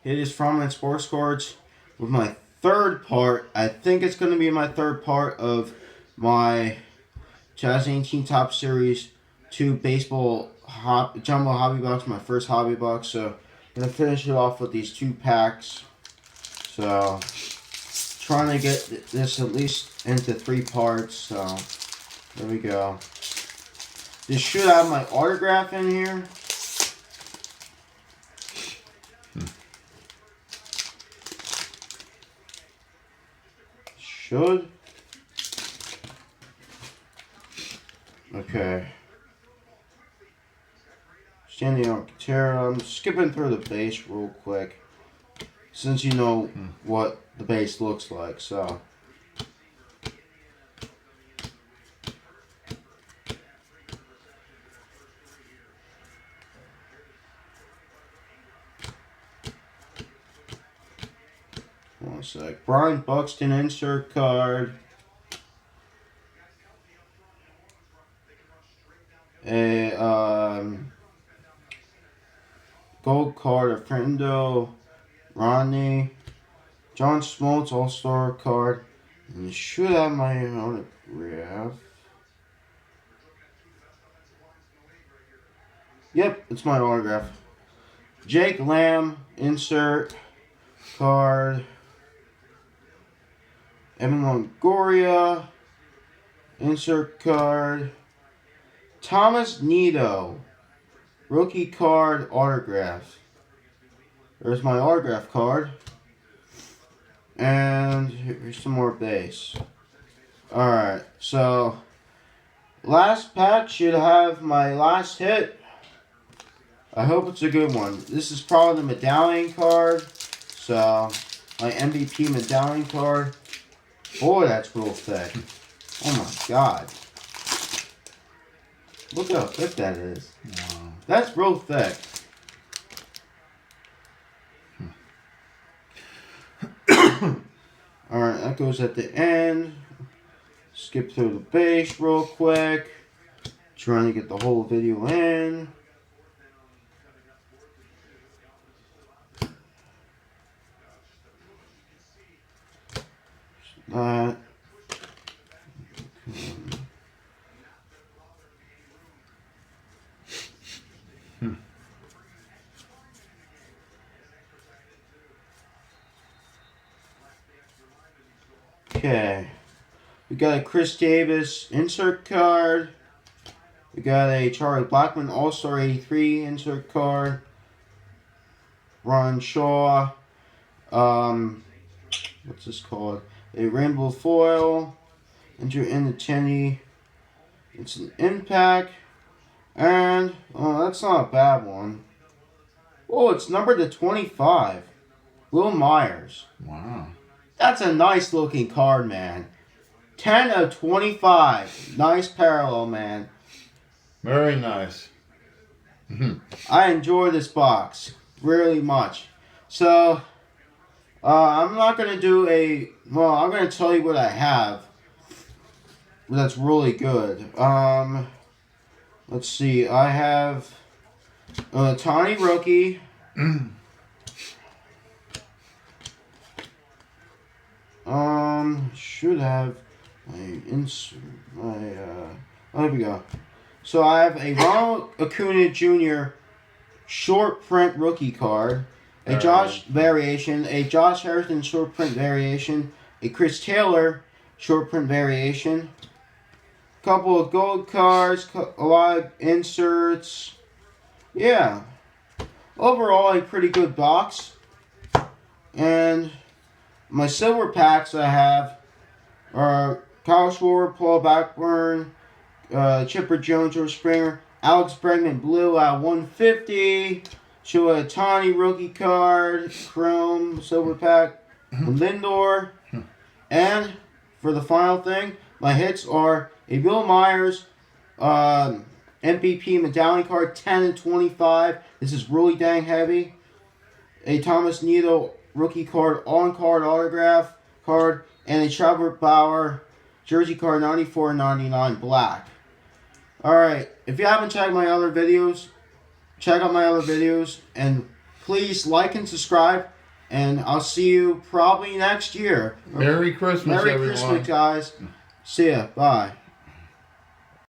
It is from Sports Cards with my third part. I think it's going to be my third part of my 2018 Top Series 2 Baseball Jumbo Hobby Box, my first hobby box. So I'm going to finish it off with these 2 packs. So trying to get this at least into 3 parts. So there we go. This should have my autograph in here. Should. Okay. Standing on Katera. I'm skipping through the base real quick, since you know what the base looks like. So. One sec. Brian Buxton insert card. A gold card of Fernando Rodney. John Smoltz All-Star card. And you should have my autograph. Yep, it's my autograph. Jake Lamb insert card. Evan Longoria insert card. Thomas Nido rookie card autograph. There's my autograph card. And here's some more base. Alright, so last pack should have my last hit. I hope it's a good one. This is probably the medallion card. So, my MVP medallion card. Boy, that's real thick. Oh my god. Look how thick that is. Wow. That's real thick. Alright, that goes at the end. Skip through the base real quick. Trying to get the whole video in. That. Okay. We got a Chris Davis insert card. We got a Charlie Blackmon All-Star 83 insert card. Ron Shaw. What's this called? A rainbow foil. Enter in the Cheney. It's an impact. And, oh, that's not a bad one. Oh, it's numbered to 25. Will Myers. Wow. That's a nice looking card, man. 10 of 25. Nice parallel, man. Very nice. I enjoy this box really much. So, I'm not going to do a... Well, I'm going to tell you what I have. That's really good. Let's see. I have a Tiny Rookie. Should have my insert. There we go. So I have a Ronald Acuna Jr. short print rookie card, a Josh variation, a Josh Harrison short print variation, a Chris Taylor short print variation, a couple of gold cards, a lot of inserts. Yeah. Overall, a pretty good box. And my silver packs I have are Kyle Schwarber, Paul Blackburn, Chipper Jones, George Springer, Alex Bregman Blue at 150, Shohei rookie card, Chrome, silver pack, Lindor, and for the final thing, my hits are a Bill Myers MVP medallion card, 10 and 25. This is really dang heavy. A Thomas Nido rookie card, on-card autograph card, and a Trevor Bauer jersey card 94.99 black. Alright, if you haven't checked my other videos, check out my other videos, and please like and subscribe And I'll see you probably next year. Merry Christmas, Merry everyone. Christmas, guys. See ya. Bye.